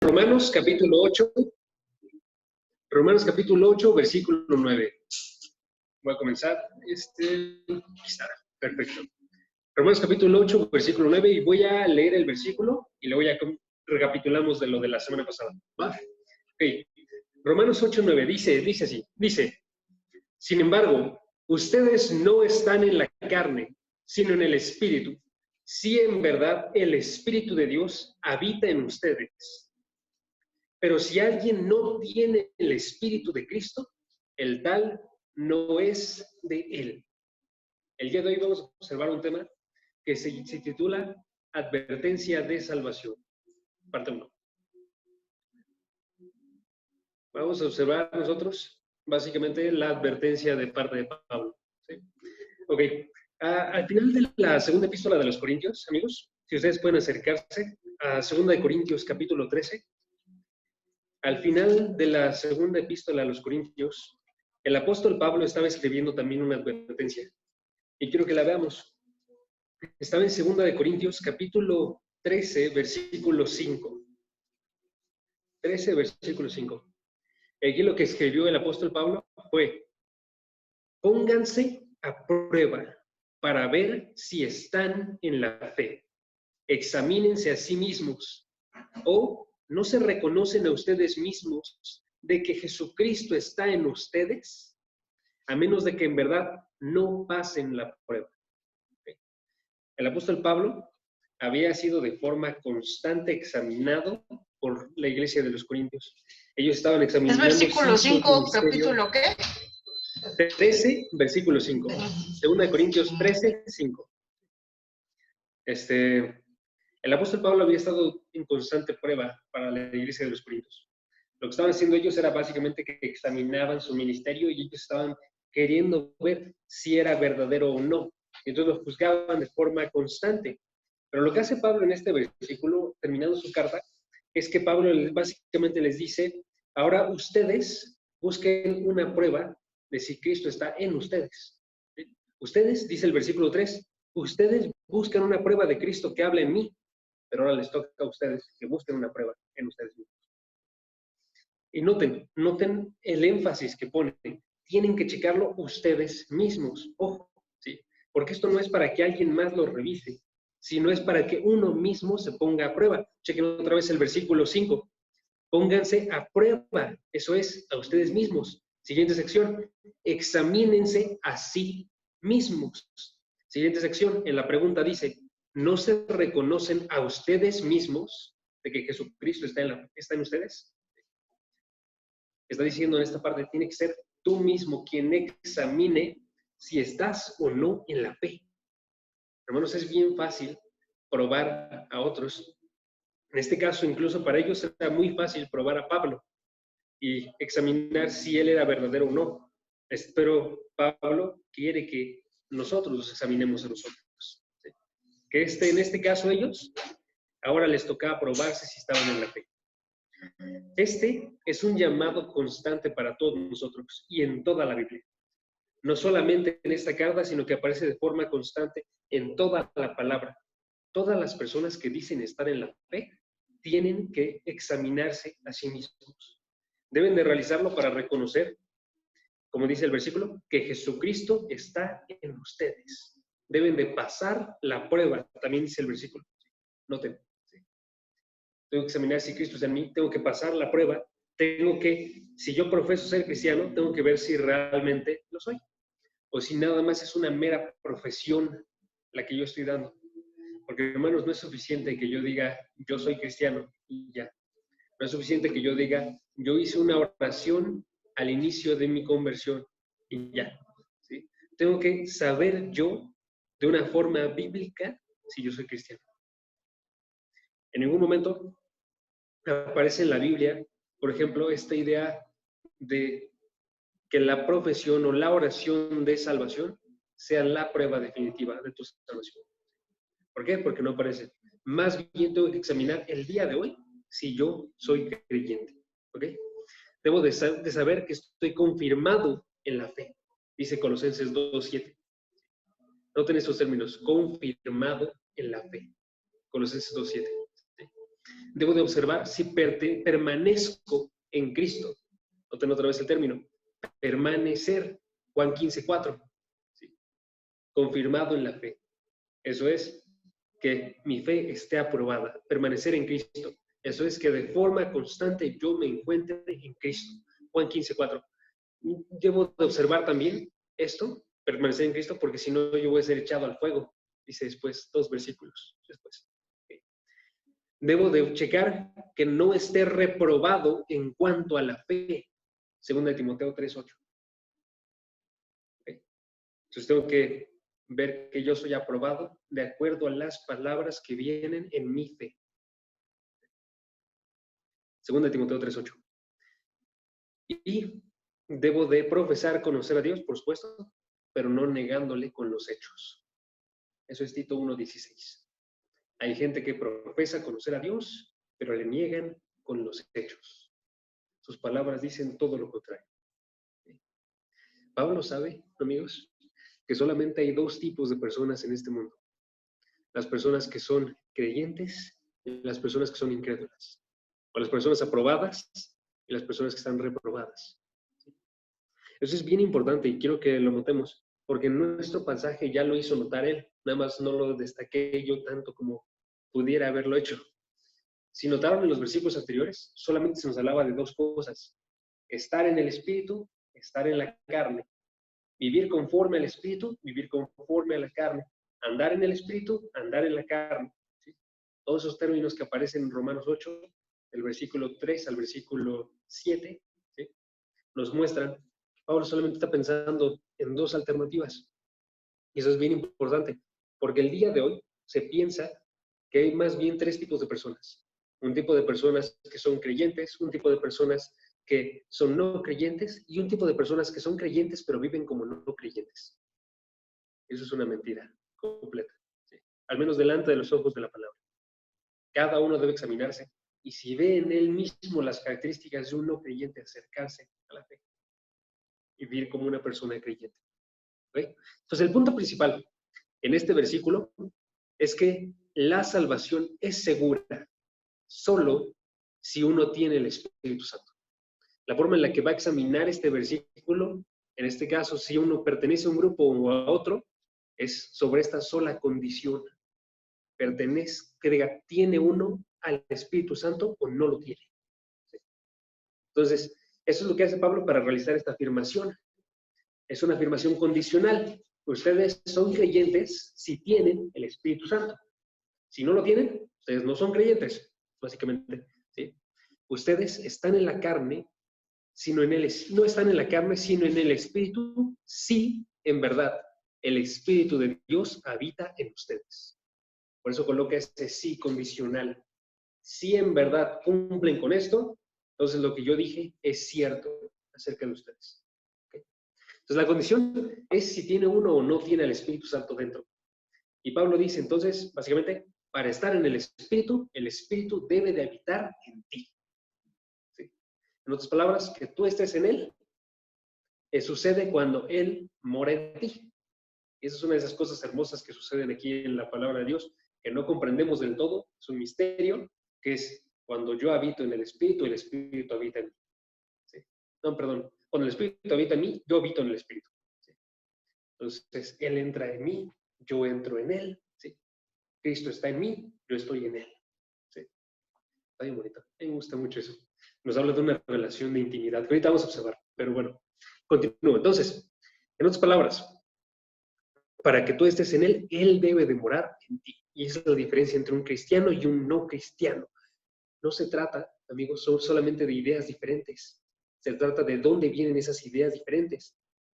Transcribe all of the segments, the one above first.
Romanos capítulo 8, versículo 9. Voy a comenzar. Quizá. Perfecto. Romanos capítulo 8, versículo 9, y voy a leer el versículo y luego ya recapitulamos de lo de la semana pasada. ¿Va? Ok. Romanos 8, 9 dice así, sin embargo, ustedes no están en la carne, sino en el Espíritu, si en verdad el Espíritu de Dios habita en ustedes. Pero si alguien no tiene el Espíritu de Cristo, el tal no es de él. El día de hoy vamos a observar un tema que se titula Advertencia de Salvación, parte 1. Vamos a observar nosotros básicamente la advertencia de parte de Pablo. ¿Sí? Ok. Al final de la segunda epístola de los Corintios, amigos, si ustedes pueden acercarse a 2 de Corintios capítulo 13, al final de la segunda epístola a los Corintios, el apóstol Pablo estaba escribiendo también una advertencia. Y quiero que la veamos. Estaba en 2 de Corintios capítulo 13, versículo 5. 13, versículo 5. Aquí lo que escribió el apóstol Pablo fue: pónganse a prueba para ver si están en la fe. Examínense a sí mismos. ¿O no se reconocen a ustedes mismos de que Jesucristo está en ustedes? A menos de que en verdad no pasen la prueba. ¿Okay? El apóstol Pablo había sido de forma constante examinado por la iglesia de los Corintios. Ellos estaban examinando... ¿Es versículo 5, capítulo qué? 13, versículo 5. 2 de Corintios 13, 5. El apóstol Pablo había estado en constante prueba para la iglesia de los Corintios. Lo que estaban haciendo ellos era básicamente que examinaban su ministerio y ellos estaban queriendo ver si era verdadero o no. Entonces lo juzgaban de forma constante. Pero lo que hace Pablo en este versículo, terminando su carta, es que Pablo básicamente les dice: ahora ustedes busquen una prueba de si Cristo está en ustedes. ¿Sí? Ustedes, dice el versículo 3, ustedes buscan una prueba de Cristo que hable en mí, pero ahora les toca a ustedes que busquen una prueba en ustedes mismos. Y noten el énfasis que ponen. Tienen que checarlo ustedes mismos. Ojo, ¿sí? Porque esto no es para que alguien más lo revise, sino es para que uno mismo se ponga a prueba. Chequen otra vez el versículo 5. Pónganse a prueba, eso es, a ustedes mismos. Siguiente sección, examínense a sí mismos. Siguiente sección, en la pregunta dice: ¿no se reconocen a ustedes mismos de que Jesucristo está en ustedes? Está diciendo en esta parte, tiene que ser tú mismo quien examine si estás o no en la fe. Hermanos, es bien fácil probar a otros. En este caso, incluso para ellos era muy fácil probar a Pablo y examinar si él era verdadero o no. Pero Pablo quiere que nosotros los examinemos a nosotros. ¿Sí? Que en este caso ellos, ahora les tocaba probarse si estaban en la fe. Este es un llamado constante para todos nosotros y en toda la Biblia. No solamente en esta carta, sino que aparece de forma constante en toda la palabra. Todas las personas que dicen estar en la fe tienen que examinarse a sí mismos. Deben de realizarlo para reconocer, como dice el versículo, que Jesucristo está en ustedes. Deben de pasar la prueba, también dice el versículo. Noten. Tengo que examinar si Cristo está en mí, tengo que pasar la prueba, si yo profeso ser cristiano, tengo que ver si realmente lo soy, o si nada más es una mera profesión la que yo estoy dando. Porque, hermanos, no es suficiente que yo diga, yo soy cristiano, y ya. No es suficiente que yo diga, yo hice una oración al inicio de mi conversión, y ya. ¿Sí? Tengo que saber yo, de una forma bíblica, si yo soy cristiano. En ningún momento aparece en la Biblia, por ejemplo, esta idea de que la profesión o la oración de salvación sea la prueba definitiva de tu salvación. ¿Por qué? Porque no aparece. Más bien tengo que examinar el día de hoy si yo soy creyente. ¿Ok? Debo de saber que estoy confirmado en la fe. Dice Colosenses 2:7. Noten estos términos. Confirmado en la fe. Colosenses 2:7. ¿Sí? Debo de observar si permanezco en Cristo. Noten otra vez el término. Permanecer. Juan 15:4. ¿Sí? Confirmado en la fe. Eso es que mi fe esté aprobada. Permanecer en Cristo. Eso es que de forma constante yo me encuentre en Cristo. Juan 15:4. Debo de observar también esto, permanecer en Cristo, porque si no yo voy a ser echado al fuego. Dice después, 2 versículos después. Okay. Debo de checar que no esté reprobado en cuanto a la fe. 2 Timoteo 3:8. Okay. Entonces tengo que ver que yo soy aprobado de acuerdo a las palabras que vienen en mi fe. 2 Timoteo 3:8. Y debo de profesar conocer a Dios, por supuesto, pero no negándole con los hechos. Eso es Tito 1:16. Hay gente que profesa conocer a Dios, pero le niegan con los hechos. Sus palabras dicen todo lo contrario. Pablo sabe, amigos, que solamente hay 2 tipos de personas en este mundo. Las personas que son creyentes y las personas que son incrédulas. O las personas aprobadas y las personas que están reprobadas. Eso es bien importante y quiero que lo notemos, porque en nuestro pasaje ya lo hizo notar él, nada más no lo destaqué yo tanto como pudiera haberlo hecho. Si notaron en los versículos anteriores, solamente se nos hablaba de 2 cosas: estar en el Espíritu, estar en la carne. Vivir conforme al Espíritu, vivir conforme a la carne. Andar en el Espíritu, andar en la carne. ¿Sí? Todos esos términos que aparecen en Romanos 8, del versículo 3 al versículo 7, ¿sí? Nos muestran que Pablo solamente está pensando en 2 alternativas. Y eso es bien importante, porque el día de hoy se piensa que hay más bien 3 tipos de personas. Un tipo de personas que son creyentes, un tipo de personas que son no creyentes y un tipo de personas que son creyentes pero viven como no creyentes. Eso es una mentira completa, ¿sí? Al menos delante de los ojos de la palabra. Cada uno debe examinarse y si ve en él mismo las características de un no creyente, acercarse a la fe y vivir como una persona creyente. ¿Okay? Entonces el punto principal en este versículo es que la salvación es segura solo si uno tiene el Espíritu Santo. La forma en la que va a examinar este versículo, en este caso, si uno pertenece a un grupo o a otro, es sobre esta sola condición. Pertenece, que diga, ¿tiene uno al Espíritu Santo o no lo tiene? Entonces, eso es lo que hace Pablo para realizar esta afirmación. Es una afirmación condicional. Ustedes son creyentes si tienen el Espíritu Santo. Si no lo tienen, ustedes no son creyentes, básicamente. ¿Sí? Ustedes están en la carne, no están en la carne, sino en el Espíritu, si en verdad el Espíritu de Dios habita en ustedes. Por eso coloca ese sí condicional. Si en verdad cumplen con esto, entonces lo que yo dije es cierto acerca de ustedes. ¿Okay? Entonces la condición es si tiene uno o no tiene el Espíritu Santo dentro. Y Pablo dice entonces, básicamente, para estar en el Espíritu debe de habitar en ti. ¿Sí? En otras palabras, que tú estés en Él, sucede cuando Él mora en ti. Y esa es una de esas cosas hermosas que suceden aquí en la palabra de Dios, que no comprendemos del todo, es un misterio, que es cuando yo habito en el Espíritu habita en mí. ¿Sí? No, perdón, cuando el Espíritu habita en mí, yo habito en el Espíritu. ¿Sí? Entonces, Él entra en mí, yo entro en Él. ¿Sí? Cristo está en mí, yo estoy en Él. ¿Sí? Está bien bonito. Me gusta mucho eso. Nos habla de una relación de intimidad que ahorita vamos a observar. Pero bueno, continúo. Entonces, en otras palabras, para que tú estés en Él, Él debe de morar en ti. Y esa es la diferencia entre un cristiano y un no cristiano. No se trata, amigos, solamente de ideas diferentes. Se trata de dónde vienen esas ideas diferentes.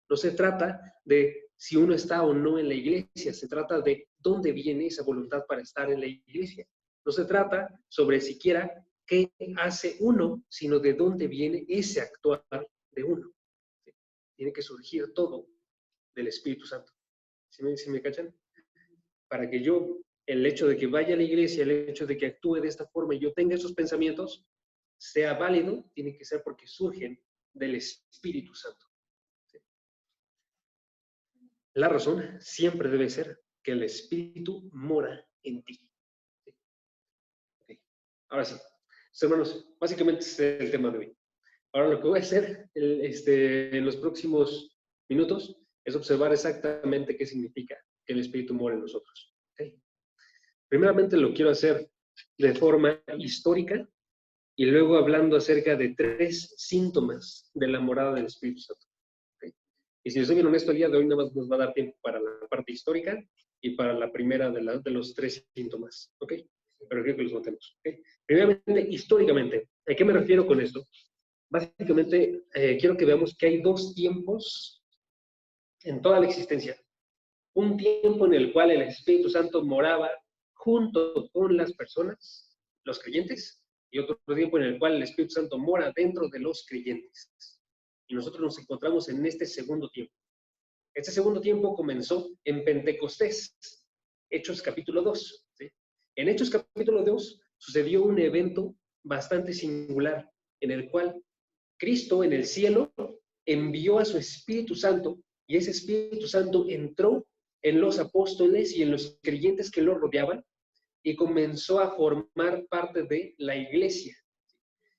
No se trata de si uno está o no en la iglesia. Se trata de dónde viene esa voluntad para estar en la iglesia. No se trata sobre siquiera qué hace uno, sino de dónde viene ese actuar de uno. Tiene que surgir todo del Espíritu Santo. ¿Sí me cachan? Para que yo, el hecho de que vaya a la iglesia, el hecho de que actúe de esta forma y yo tenga esos pensamientos, sea válido, tiene que ser porque surgen del Espíritu Santo. ¿Sí? La razón siempre debe ser que el Espíritu mora en ti. ¿Sí? Okay. Ahora sí, hermanos, básicamente ese es el tema de hoy. Ahora lo que voy a hacer en los próximos minutos es observar exactamente qué significa que el Espíritu mora en nosotros. ¿Okay? Primeramente lo quiero hacer de forma histórica y luego hablando acerca de 3 síntomas de la morada del Espíritu Santo. ¿Okay? Y si yo soy bien honesto, el día de hoy nada más nos va a dar tiempo para la parte histórica y para la primera de los 3 síntomas. ¿Ok? Pero quiero que los notemos. ¿Okay? Primeramente, históricamente, ¿a qué me refiero con esto? Básicamente, quiero que veamos que hay 2 tiempos en toda la existencia. Un tiempo en el cual el Espíritu Santo moraba junto con las personas, los creyentes, y otro tiempo en el cual el Espíritu Santo mora dentro de los creyentes. Y nosotros nos encontramos en este segundo tiempo. Este segundo tiempo comenzó en Pentecostés, Hechos capítulo 2. ¿Sí? En Hechos capítulo 2 sucedió un evento bastante singular en el cual Cristo en el cielo envió a su Espíritu Santo y ese Espíritu Santo entró en los apóstoles y en los creyentes que lo rodeaban y comenzó a formar parte de la iglesia.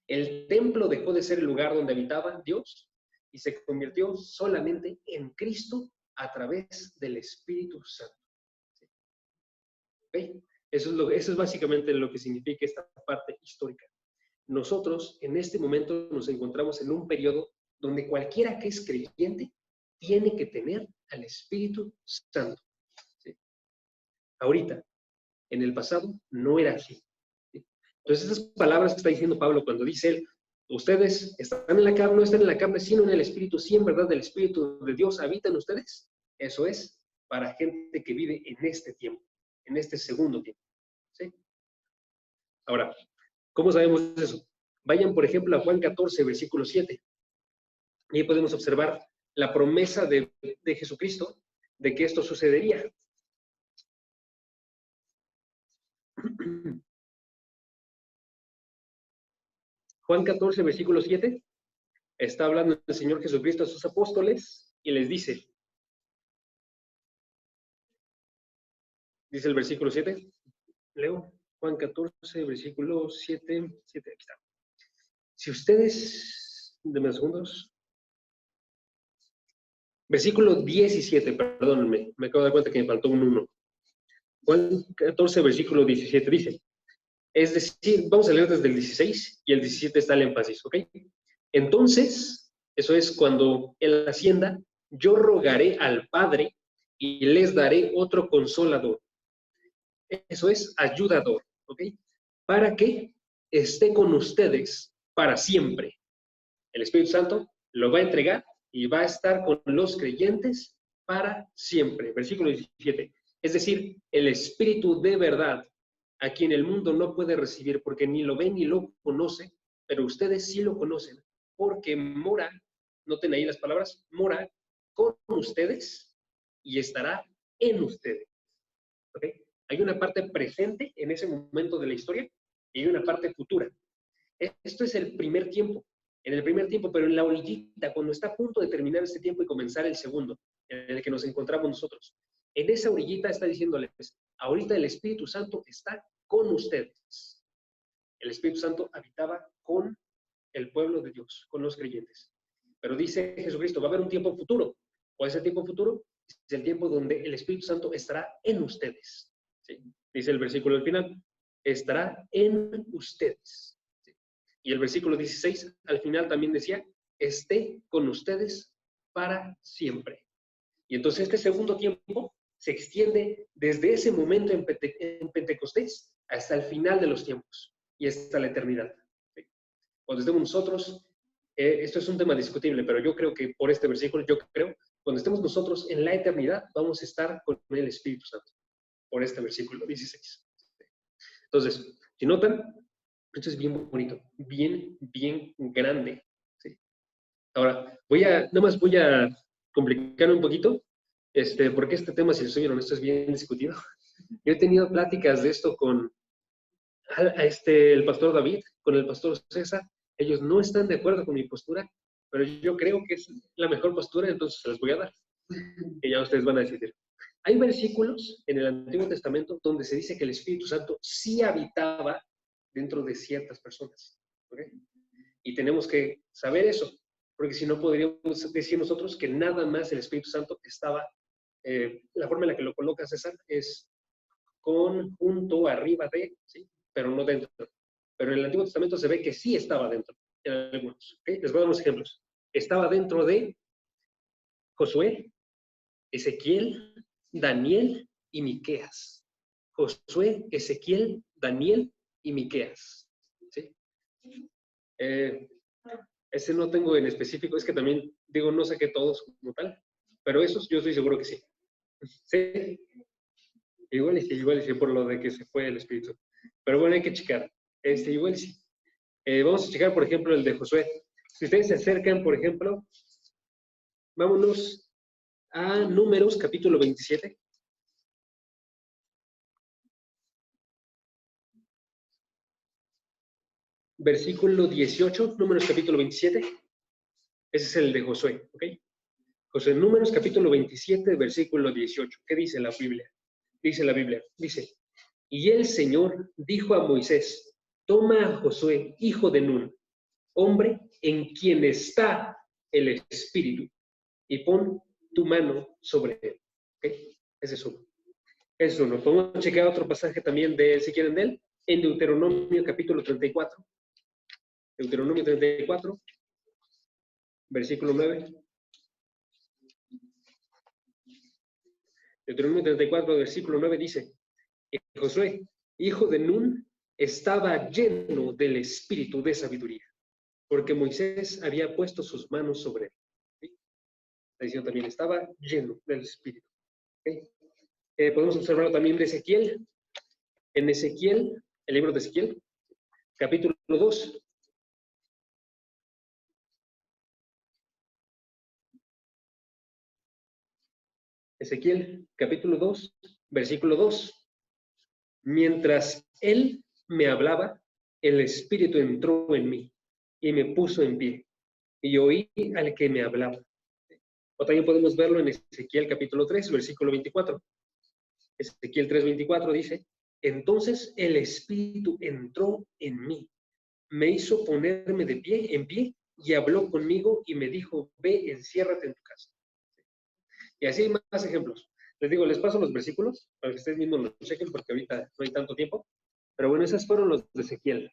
El templo dejó de ser el lugar donde habitaba Dios y se convirtió solamente en Cristo a través del Espíritu Santo. ¿Okay? Eso es básicamente lo que significa esta parte histórica. Nosotros en este momento nos encontramos en un periodo donde cualquiera que es creyente tiene que tener al Espíritu Santo. ¿Sí? Ahorita, en el pasado, no era así. ¿Sí? Entonces, esas palabras que está diciendo Pablo cuando dice él, ustedes están en la carne, no están en la carne, sino en el Espíritu, sí, en verdad, el Espíritu de Dios habita en ustedes. Eso es para gente que vive en este tiempo, en este segundo tiempo. ¿Sí? Ahora, ¿cómo sabemos eso? Vayan, por ejemplo, a Juan 14, versículo 7. Y ahí podemos observar la promesa de Jesucristo de que esto sucedería. Juan 14, versículo 7, está hablando el Señor Jesucristo a sus apóstoles y les dice el versículo 7, leo, Juan 14, versículo 7, aquí está. Si ustedes, denme unos segundos, versículo 17, perdónenme, me acabo de dar cuenta que me faltó un 1. Juan 14, versículo 17 dice, es decir, vamos a leer desde el 16 y el 17 está el énfasis, ¿ok? Entonces, eso es cuando Él ascienda, yo rogaré al Padre y les daré otro consolador. Eso es ayudador, ¿ok? Para que esté con ustedes para siempre. El Espíritu Santo lo va a entregar y va a estar con los creyentes para siempre. Versículo 17. Es decir, el Espíritu de verdad, a quien el mundo no puede recibir porque ni lo ve ni lo conoce, pero ustedes sí lo conocen, porque mora, noten ahí las palabras, mora con ustedes y estará en ustedes. ¿Okay? Hay una parte presente en ese momento de la historia y hay una parte futura. Esto es el primer tiempo. En el primer tiempo, pero en la orillita, cuando está a punto de terminar este tiempo y comenzar el segundo, en el que nos encontramos nosotros. En esa orillita está diciéndoles, ahorita el Espíritu Santo está con ustedes. El Espíritu Santo habitaba con el pueblo de Dios, con los creyentes. Pero dice Jesucristo, va a haber un tiempo futuro. ¿Cuál es el tiempo futuro? Es el tiempo donde el Espíritu Santo estará en ustedes. ¿Sí? Dice el versículo del final, estará en ustedes. ¿Sí? Y el versículo 16, al final también decía, esté con ustedes para siempre. Y entonces este segundo tiempo se extiende desde ese momento en Pentecostés hasta el final de los tiempos y hasta la eternidad. ¿Sí? Cuando estemos nosotros, esto es un tema discutible, pero yo creo que por este versículo, cuando estemos nosotros en la eternidad, vamos a estar con el Espíritu Santo, por este versículo 16. Entonces, si notan, esto es bien bonito, bien grande. ¿Sí? Ahora, nada más voy a complicar un poquito, porque este tema, si soy honesto, es bien discutido. Yo he tenido pláticas de esto con el pastor David, con el pastor César. Ellos no están de acuerdo con mi postura, pero yo creo que es la mejor postura, entonces se las voy a dar. Y ya ustedes van a decidir. Hay versículos en el Antiguo Testamento donde se dice que el Espíritu Santo sí habitaba dentro de ciertas personas. ¿Ok? Y tenemos que saber eso, porque si no podríamos decir nosotros que nada más el Espíritu Santo estaba, la forma en la que lo coloca César es con, junto, arriba de, ¿sí? Pero no dentro. Pero en el Antiguo Testamento se ve que sí estaba dentro, en algunos. ¿Okay? Les voy a dar unos ejemplos. Estaba dentro de Josué, Ezequiel, Daniel y Miqueas. Josué, Ezequiel, Daniel y Miqueas. ¿Sí? Ese no tengo en específico, es que también digo, no saqué todos como tal, pero esos yo estoy seguro que sí. Sí, igual y sí, por lo de que se fue el espíritu. Pero bueno, hay que checar. Igual y sí. Vamos a checar, por ejemplo, el de Josué. Si ustedes se acercan, por ejemplo, vámonos a Números, capítulo 27. Versículo 18, Números, capítulo 27. Ese es el de Josué, ¿ok? Josué, Números, capítulo 27, versículo 18. ¿Qué dice la Biblia? Dice, y el Señor dijo a Moisés, toma a Josué, hijo de Nun, hombre en quien está el Espíritu, y pon tu mano sobre él. ¿Okay? Ese es uno. Ese es uno. Podemos checar otro pasaje también de, si quieren, de él, en Deuteronomio capítulo 34. Deuteronomio 34, versículo 9. Deuteronomio 34, versículo 9 dice, y Josué, hijo de Nun, estaba lleno del espíritu de sabiduría, porque Moisés había puesto sus manos sobre él. ¿Sí? La diciendo también, estaba lleno del espíritu. ¿Okay? Podemos observarlo también de Ezequiel. En Ezequiel, el libro de Ezequiel, capítulo 2. Ezequiel, capítulo 2, versículo 2. Mientras él me hablaba, el Espíritu entró en mí y me puso en pie, y oí al que me hablaba. O también podemos verlo en Ezequiel capítulo 3, versículo 24. Ezequiel 3, 24 dice, entonces el Espíritu entró en mí, me hizo ponerme de pie, en pie, y habló conmigo y me dijo, ve, enciérrate en tu casa. Y así hay más ejemplos. Les digo, les paso los versículos para que ustedes mismos los chequen porque ahorita no hay tanto tiempo. Pero bueno, esos fueron los de Ezequiel.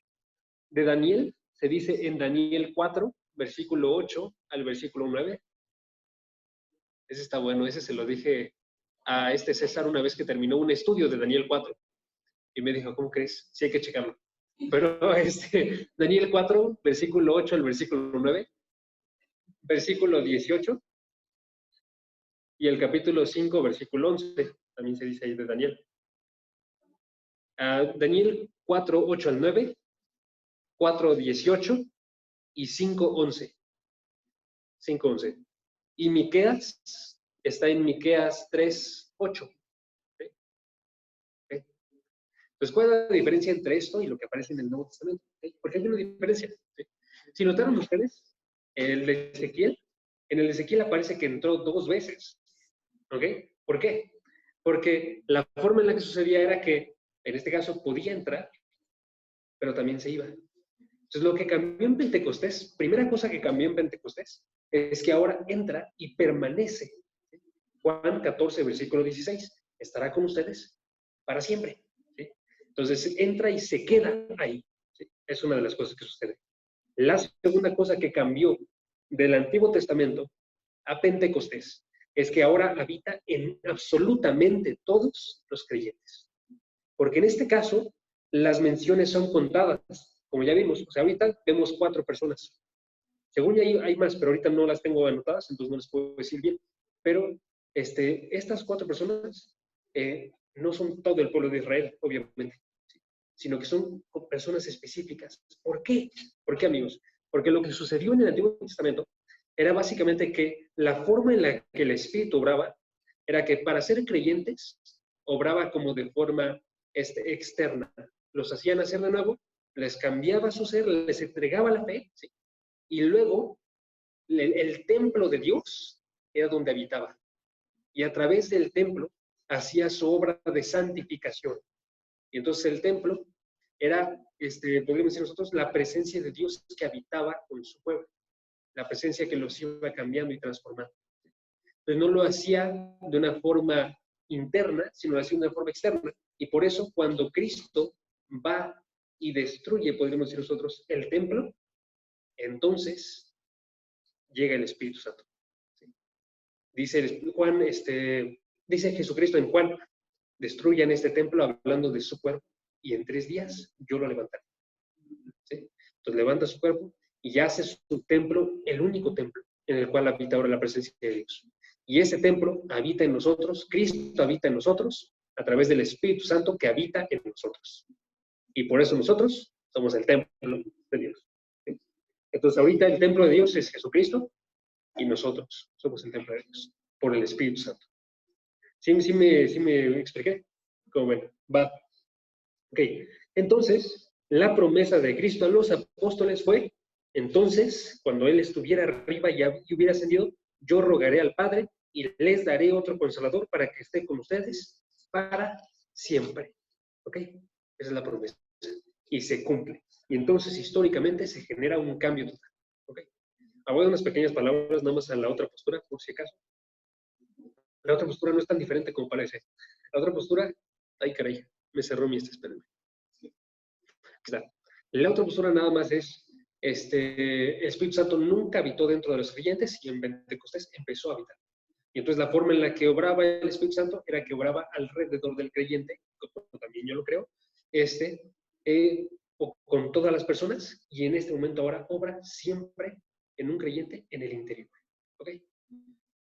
De Daniel, se dice en Daniel 4, versículo 8 al versículo 9. Ese está bueno, ese se lo dije a este César una vez que terminó un estudio de Daniel 4. Y me dijo, ¿cómo crees? Sí hay que checarlo. Pero Daniel 4, versículo 8 al versículo 9, versículo 18 y el capítulo 5, versículo 11, también se dice ahí de Daniel. Daniel 4, 8 al 9, 4, 18 y 5, 11. 5, 11. Y Miqueas está en Miqueas 3, 8. ¿Okay? ¿Okay? Entonces, ¿cuál es la diferencia entre esto y lo que aparece en el Nuevo Testamento? ¿Okay? ¿Por qué hay una diferencia? ¿Sí? Si notaron ustedes, el de Ezequiel, en el de Ezequiel aparece que entró 2 veces. ¿Ok? ¿Por qué? Porque la forma en la que sucedía era que, en este caso, podía entrar, pero también se iba. Entonces, lo que cambió en Pentecostés, primera cosa que cambió en Pentecostés, es que ahora entra y permanece. Juan 14, versículo 16, estará con ustedes para siempre. ¿Sí? Entonces, entra y se queda ahí. ¿Sí? Es una de las cosas que sucede. La segunda cosa que cambió del Antiguo Testamento a Pentecostés es que ahora habita en absolutamente todos los creyentes. Porque en este caso, las menciones son contadas, como ya vimos. O sea, ahorita vemos 4 personas. Según ya hay más, pero ahorita no las tengo anotadas, entonces no les puedo decir bien. Pero estas 4 personas no son todo el pueblo de Israel, obviamente, sino que son personas específicas. ¿Por qué? ¿Por qué, amigos? Porque lo que sucedió en el Antiguo Testamento era básicamente que la forma en la que el Espíritu obraba era que para ser creyentes obraba como de forma externa. Los hacía nacer de nuevo, les cambiaba su ser, les entregaba la fe, ¿sí? Y luego el templo de Dios era donde habitaba. Y a través del templo hacía su obra de santificación. Y entonces el templo era, podríamos decir nosotros, la presencia de Dios que habitaba con su pueblo, la presencia que los iba cambiando y transformando. Entonces no lo hacía de una forma interna, sino lo hacía de una forma externa. Y por eso cuando Cristo va y destruye, podríamos decir nosotros, el templo, entonces llega el Espíritu Santo. ¿Sí? Dice Juan, dice Jesucristo en Juan, destruyan este templo hablando de su cuerpo y en 3 días yo lo levantaré. ¿Sí? Entonces levanta su cuerpo y ya hace su templo, el único templo en el cual habita ahora la presencia de Dios. Y ese templo habita en nosotros, Cristo habita en nosotros a través del Espíritu Santo que habita en nosotros. Y por eso nosotros somos el templo de Dios. ¿Sí? Entonces ahorita el templo de Dios es Jesucristo y nosotros somos el templo de Dios por el Espíritu Santo. ¿Sí me expliqué? Como ven, va. Ok, entonces la promesa de Cristo a los apóstoles fue, entonces, cuando Él estuviera arriba y hubiera ascendido, yo rogaré al Padre y les daré otro consolador para que esté con ustedes para siempre. ¿Ok? Esa es la promesa. Y se cumple. Y entonces, históricamente, se genera un cambio total. ¿Ok? Voy a dar unas pequeñas palabras nada más a la otra postura, por si acaso. La otra postura no es tan diferente como parece. La otra postura, ay caray, me cerró mi espérenme. La otra postura nada más es, el Espíritu Santo nunca habitó dentro de los creyentes y en Pentecostés empezó a habitar. Y entonces la forma en la que obraba el Espíritu Santo era que obraba alrededor del creyente, como también yo lo creo, con todas las personas, y en este momento ahora obra siempre en un creyente en el interior. ¿Ok?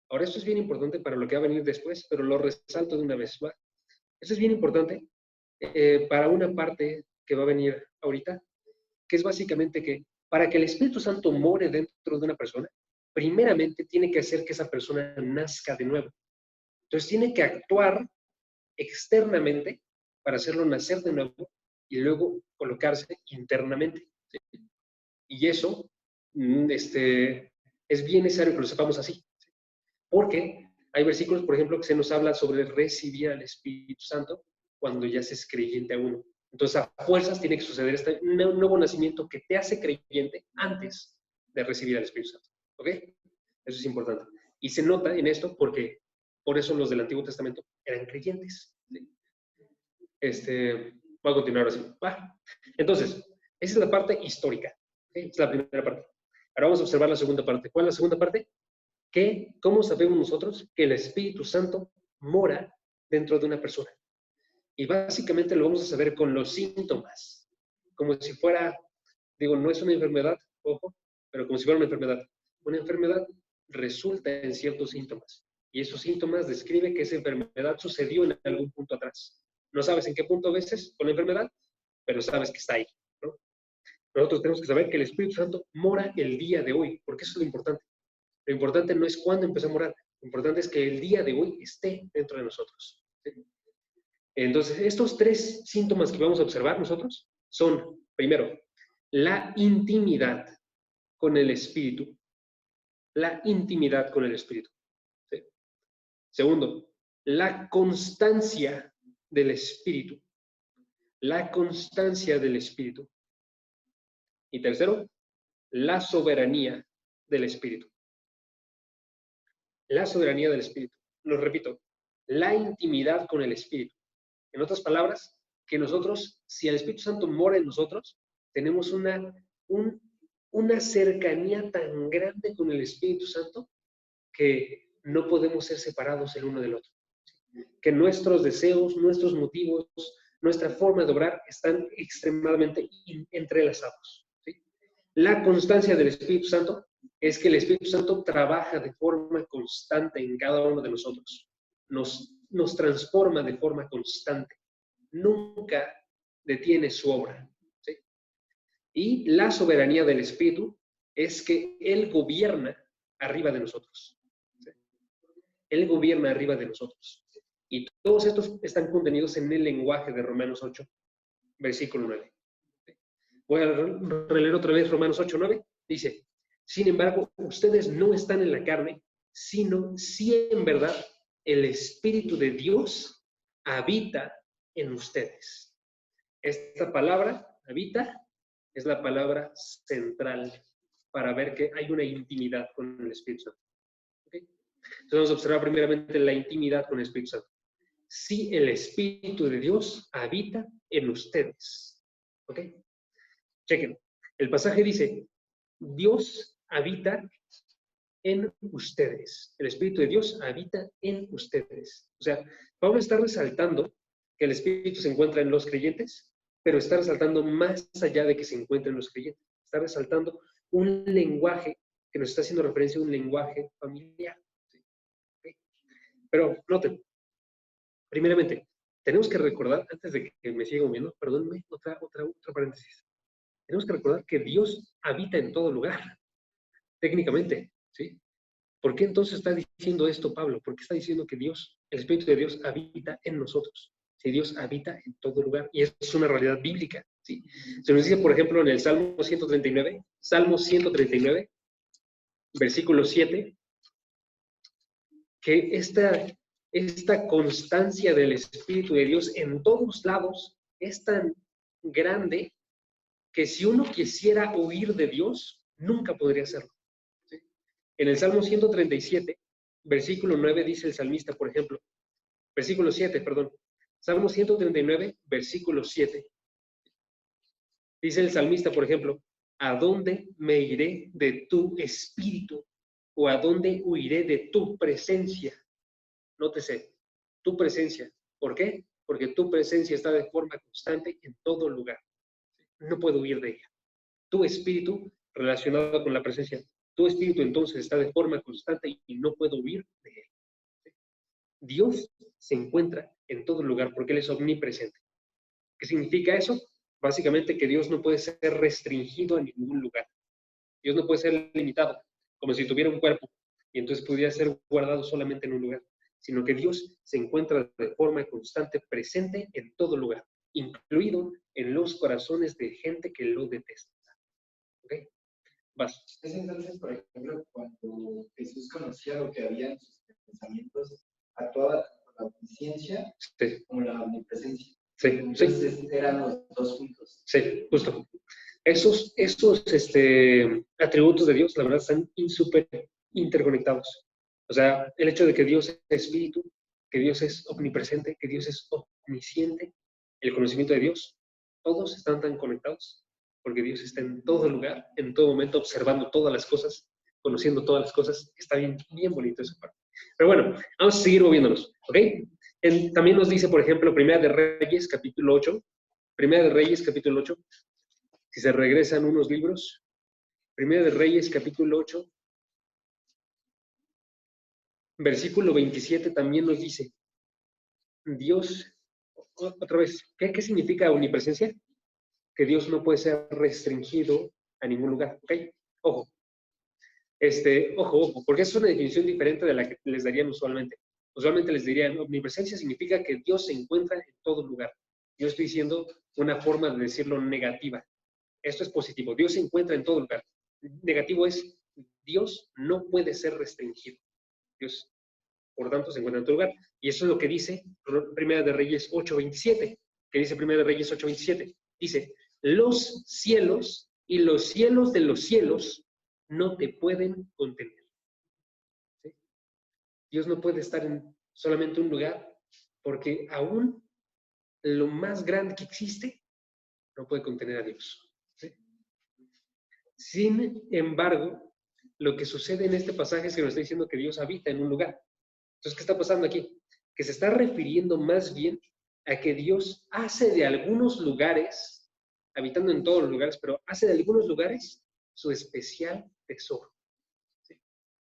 Ahora esto es bien importante para lo que va a venir después, pero lo resalto de una vez, ¿va? Esto es bien importante para una parte que va a venir ahorita, que es básicamente que para que el Espíritu Santo more dentro de una persona, primeramente tiene que hacer que esa persona nazca de nuevo. Entonces tiene que actuar externamente para hacerlo nacer de nuevo y luego colocarse internamente. ¿Sí? Y eso es bien necesario que lo sepamos así. ¿Sí? Porque hay versículos, por ejemplo, que se nos habla sobre recibir al Espíritu Santo cuando ya se es creyente a uno. Entonces, a fuerzas tiene que suceder este nuevo nacimiento que te hace creyente antes de recibir al Espíritu Santo. ¿Ok? Eso es importante. Y se nota en esto porque por eso los del Antiguo Testamento eran creyentes. ¿Sí? Voy a continuar así. Va. Entonces, esa es la parte histórica. ¿Okay? Es la primera parte. Ahora vamos a observar la segunda parte. ¿Cuál es la segunda parte? ¿Cómo sabemos nosotros que el Espíritu Santo mora dentro de una persona? Y básicamente lo vamos a saber con los síntomas, como si fuera, digo, no es una enfermedad, ojo, pero como si fuera una enfermedad. Una enfermedad resulta en ciertos síntomas, y esos síntomas describen que esa enfermedad sucedió en algún punto atrás. No sabes en qué punto a veces con la enfermedad, pero sabes que está ahí, ¿no? Nosotros tenemos que saber que el Espíritu Santo mora el día de hoy, porque eso es lo importante. Lo importante no es cuándo empezó a morar, lo importante es que el día de hoy esté dentro de nosotros. ¿Sí? Entonces, estos 3 síntomas que vamos a observar nosotros son, primero, la intimidad con el Espíritu. La intimidad con el Espíritu. ¿Sí? Segundo, la constancia del Espíritu. La constancia del Espíritu. Y tercero, la soberanía del Espíritu. La soberanía del Espíritu. Lo repito, la intimidad con el Espíritu. En otras palabras, que nosotros, si el Espíritu Santo mora en nosotros, tenemos una cercanía tan grande con el Espíritu Santo que no podemos ser separados el uno del otro. Que nuestros deseos, nuestros motivos, nuestra forma de obrar están extremadamente entrelazados. ¿Sí? La constancia del Espíritu Santo es que el Espíritu Santo trabaja de forma constante en cada uno de nosotros. Nos transforma de forma constante. Nunca detiene su obra. ¿Sí? Y la soberanía del Espíritu es que Él gobierna arriba de nosotros. ¿Sí? Él gobierna arriba de nosotros. Y todos estos están contenidos en el lenguaje de Romanos 8, versículo 9. Voy a releer otra vez Romanos 8, 9. Dice, sin embargo, ustedes no están en la carne, sino si en verdad el Espíritu de Dios habita en ustedes. Esta palabra, habita, es la palabra central para ver que hay una intimidad con el Espíritu Santo. ¿Okay? Entonces vamos a observar primeramente la intimidad con el Espíritu Santo. Si el Espíritu de Dios habita en ustedes. ¿Ok? Chequen. El pasaje dice, Dios habita en ustedes. El Espíritu de Dios habita en ustedes. O sea, Pablo está resaltando que el Espíritu se encuentra en los creyentes, pero está resaltando más allá de que se encuentre en los creyentes. Está resaltando un lenguaje que nos está haciendo referencia a un lenguaje familiar. ¿Sí? ¿Okay? Pero noten, primeramente, tenemos que recordar, antes de que me siga moviendo, perdónenme, otra paréntesis. Tenemos que recordar que Dios habita en todo lugar, técnicamente, ¿sí? ¿Por qué entonces está diciendo esto Pablo? ¿Por qué está diciendo que Dios, el Espíritu de Dios, habita en nosotros? Si Dios habita en todo lugar, y eso es una realidad bíblica, ¿sí? Se nos dice, por ejemplo, en el Salmo 139, versículo 7, que esta constancia del Espíritu de Dios en todos lados es tan grande que si uno quisiera huir de Dios, nunca podría hacerlo. ¿Sí? En el Salmo 137, versículo 9, dice el salmista, por ejemplo, versículo 7, perdón, Salmo 139, versículo 7, dice el salmista, por ejemplo, ¿a dónde me iré de tu espíritu? ¿O a dónde huiré de tu presencia? Nótese, tu presencia. ¿Por qué? Porque tu presencia está de forma constante en todo lugar. No puedo huir de ella. Tu espíritu relacionado con la presencia. Tu espíritu entonces está de forma constante y no puedo huir de él. Dios se encuentra en todo lugar porque Él es omnipresente. ¿Qué significa eso? Básicamente que Dios no puede ser restringido a ningún lugar. Dios no puede ser limitado, como si tuviera un cuerpo y entonces pudiera ser guardado solamente en un lugar, sino que Dios se encuentra de forma constante presente en todo lugar, incluido en los corazones de gente que lo detesta. ¿Ok? Vas. Es entonces, por ejemplo, cuando Jesús conocía lo que había en sus pensamientos, actuaba con la omnisciencia Sí. como la omnipresencia. Sí, entonces, sí. Eran los dos juntos. Sí, justo. Esos atributos de Dios, la verdad, están súper interconectados. O sea, el hecho de que Dios es espíritu, que Dios es omnipresente, que Dios es omnisciente, el conocimiento de Dios, todos están tan conectados, porque Dios está en todo lugar, en todo momento, observando todas las cosas, conociendo todas las cosas. Está bien, bien bonito esa parte. Pero bueno, vamos a seguir moviéndonos, ¿ok? También nos dice, por ejemplo, Primera de Reyes, capítulo 8, Primera de Reyes, capítulo 8, si se regresan unos libros, Primera de Reyes, capítulo 8, versículo 27 también nos dice, Dios, otra vez, ¿qué significa omnipresencia? Que Dios no puede ser restringido a ningún lugar, ¿ok? Ojo, ojo, porque es una definición diferente de la que les darían usualmente. Usualmente les dirían, omnipresencia significa que Dios se encuentra en todo lugar. Yo estoy diciendo una forma de decirlo negativa. Esto es positivo. Dios se encuentra en todo lugar. Negativo es, Dios no puede ser restringido. Dios, por tanto, se encuentra en todo lugar. Y eso es lo que dice Primera de Reyes 8:27. ¿Qué dice Primera de Reyes 8:27? Dice, los cielos y los cielos de los cielos no te pueden contener. ¿Sí? Dios no puede estar en solamente un lugar porque aún lo más grande que existe no puede contener a Dios. ¿Sí? Sin embargo, lo que sucede en este pasaje es que nos está diciendo que Dios habita en un lugar. Entonces, ¿qué está pasando aquí? Que se está refiriendo más bien a que Dios hace de algunos lugares, habitando en todos los lugares, pero hace de algunos lugares su especial tesoro. ¿Sí?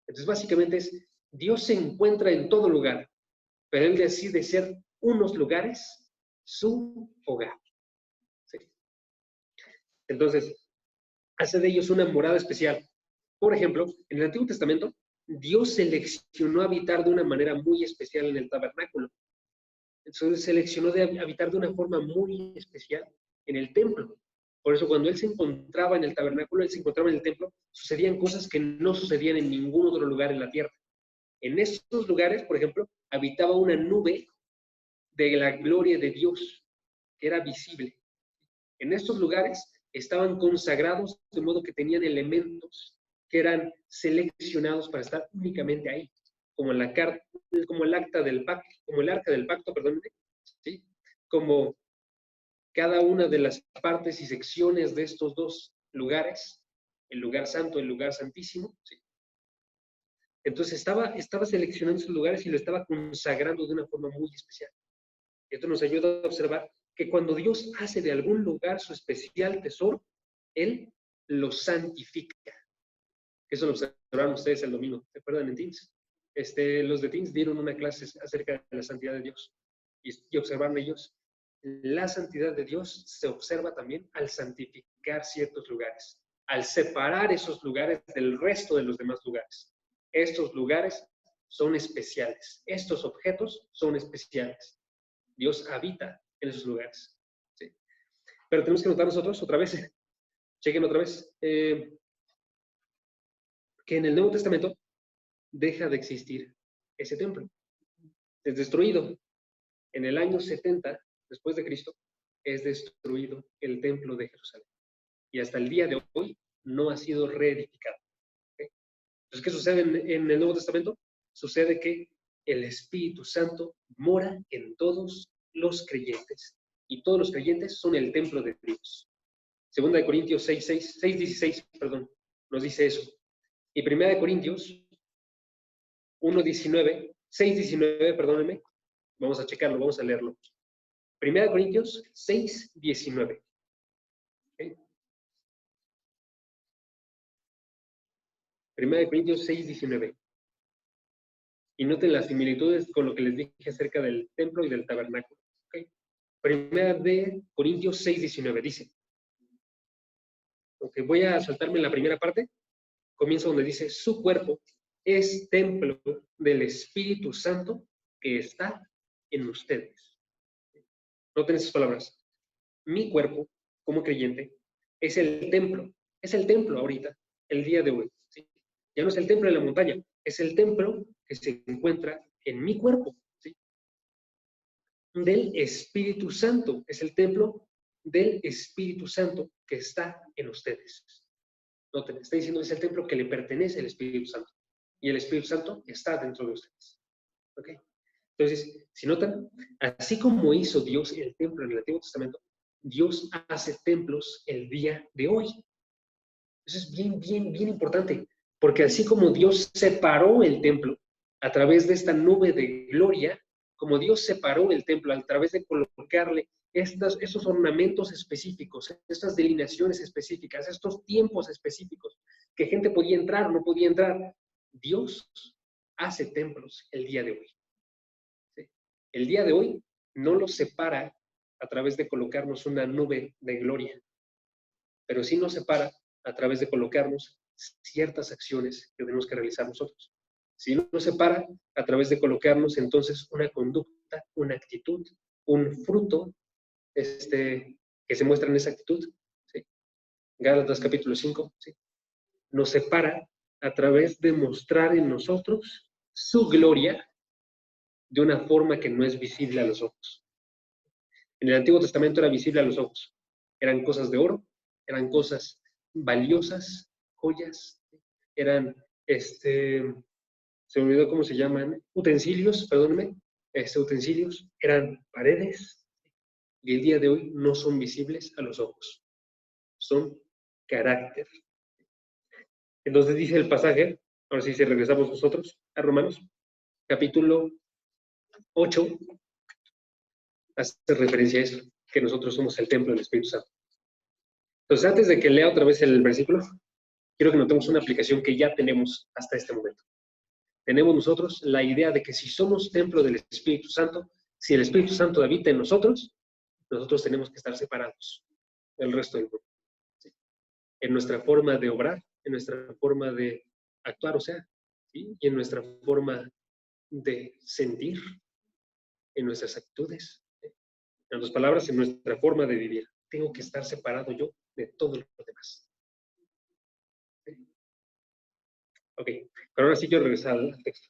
Entonces, básicamente es, Dios se encuentra en todo lugar, pero Él decide ser unos lugares su hogar. ¿Sí? Entonces, hace de ellos una morada especial. Por ejemplo, en el Antiguo Testamento, Dios seleccionó habitar de una manera muy especial en el tabernáculo. Entonces seleccionó de habitar de una forma muy especial en el templo. Por eso cuando Él se encontraba en el tabernáculo, Él se encontraba en el templo, sucedían cosas que no sucedían en ningún otro lugar en la tierra. En estos lugares, por ejemplo, habitaba una nube de la gloria de Dios, que era visible. En estos lugares estaban consagrados de modo que tenían elementos que eran seleccionados para estar únicamente ahí, como el acta del pacto, como el arca del pacto, perdón, ¿sí? Como cada una de las partes y secciones de estos dos lugares, el lugar santo, el lugar santísimo, ¿sí? Entonces estaba seleccionando esos lugares y lo estaba consagrando de una forma muy especial. Esto nos ayuda a observar que cuando Dios hace de algún lugar su especial tesoro, Él lo santifica. Eso lo observaron ustedes el domingo, ¿se acuerdan en Teens? Los de Teens dieron una clase acerca de la santidad de Dios y observaron ellos. La santidad de Dios se observa también al santificar ciertos lugares, al separar esos lugares del resto de los demás lugares. Estos lugares son especiales, estos objetos son especiales. Dios habita en esos lugares. ¿Sí? Pero tenemos que notar nosotros otra vez, chequen otra vez, que en el Nuevo Testamento deja de existir ese templo. Es destruido. En el año 70 después de Cristo es destruido el templo de Jerusalén. Y hasta el día de hoy no ha sido reedificado. ¿Okay? Entonces, ¿qué sucede en el Nuevo Testamento? Sucede que el Espíritu Santo mora en todos los creyentes. Y todos los creyentes son el templo de Dios. Segunda de Corintios 6:16, nos dice eso. Y Primera de Corintios 6:19, perdónenme, vamos a checarlo, vamos a leerlo. Primera de Corintios 6:19. ¿Okay? Primera de Corintios 6:19. Y noten las similitudes con lo que les dije acerca del templo y del tabernáculo. ¿Okay? Primera de Corintios 6:19 dice. Ok, voy a saltarme en la primera parte. Comienza donde dice, su cuerpo es templo del Espíritu Santo que está en ustedes. Noten esas palabras. Mi cuerpo, como creyente, es el templo ahorita, el día de hoy. ¿Sí? Ya no es el templo de la montaña, es el templo que se encuentra en mi cuerpo. ¿Sí? Del Espíritu Santo, es el templo del Espíritu Santo que está en ustedes. Noten, está diciendo que es el templo que le pertenece al Espíritu Santo. Y el Espíritu Santo está dentro de ustedes. ¿Ok? Entonces, si notan, así como hizo Dios el templo en el Antiguo Testamento, Dios hace templos el día de hoy. Eso es bien, bien, bien importante. Porque así como Dios separó el templo a través de esta nube de gloria, como Dios separó el templo a través de colocarle esos ornamentos específicos, estas delineaciones específicas, estos tiempos específicos, que gente podía entrar o no podía entrar, Dios hace templos el día de hoy. ¿Sí? El día de hoy no los separa a través de colocarnos una nube de gloria, pero sí nos separa a través de colocarnos ciertas acciones que tenemos que realizar nosotros. Sí nos separa a través de colocarnos entonces una conducta, una actitud, un fruto que se muestra en esa actitud. ¿Sí? Gálatas capítulo 5, ¿sí? Nos separa a través de mostrar en nosotros su gloria de una forma que no es visible a los ojos. En el Antiguo Testamento era visible a los ojos. Eran cosas de oro, eran cosas valiosas, joyas, eran, se me olvidó cómo se llaman, utensilios, perdónenme, utensilios, eran paredes, y el día de hoy no son visibles a los ojos. Son carácter. Entonces dice el pasaje, ahora sí, si regresamos nosotros a Romanos, capítulo 8, hace referencia a eso, que nosotros somos el templo del Espíritu Santo. Entonces, antes de que lea otra vez el versículo, quiero que notemos una aplicación que ya tenemos hasta este momento. Tenemos nosotros la idea de que si somos templo del Espíritu Santo, si el Espíritu Santo habita en nosotros tenemos que estar separados del resto del mundo. ¿Sí? En nuestra forma de obrar, en nuestra forma de actuar, ¿sí? Y en nuestra forma de sentir, en nuestras actitudes, ¿sí? En otras palabras, en nuestra forma de vivir. Tengo que estar separado yo de todo lo demás. ¿Sí? Ok, pero ahora sí quiero regresar al texto.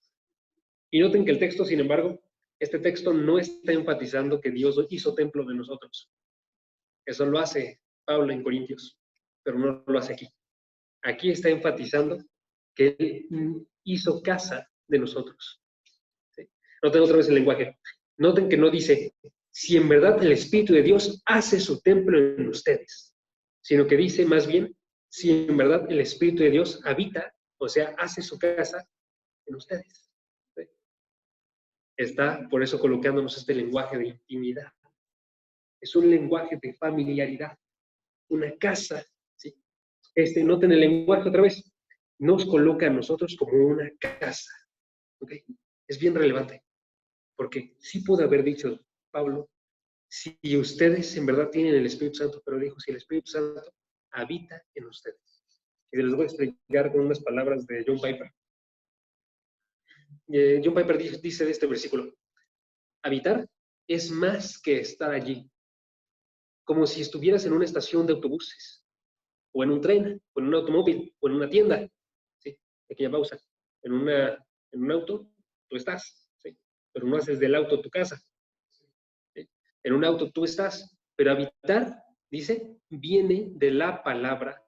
Y noten que el texto, sin embargo, este texto no está enfatizando que Dios hizo templo de nosotros. Eso lo hace Pablo en Corintios, pero no lo hace aquí. Aquí está enfatizando que Él hizo casa de nosotros. ¿Sí? Noten otra vez el lenguaje. Noten que no dice, si en verdad el Espíritu de Dios hace su templo en ustedes, sino que dice más bien, si en verdad el Espíritu de Dios habita, o sea, hace su casa en ustedes. ¿Sí? Está por eso colocándonos este lenguaje de intimidad. Es un lenguaje de familiaridad, una casa. ¿Sí? Noten el lenguaje otra vez. Nos coloca a nosotros como una casa. ¿Okay? Es bien relevante, porque sí pudo haber dicho Pablo, si ustedes en verdad tienen el Espíritu Santo, pero dijo, si el Espíritu Santo habita en ustedes. Y les voy a explicar con unas palabras de John Piper. John Piper dice de este versículo, habitar es más que estar allí, como si estuvieras en una estación de autobuses, o en un tren, o en un automóvil, o en una tienda. ¿Sí? Aquella pausa. En un auto, tú estás, ¿sí? Pero no haces del auto tu casa. ¿Sí? En un auto tú estás, pero habitar, dice, viene de la palabra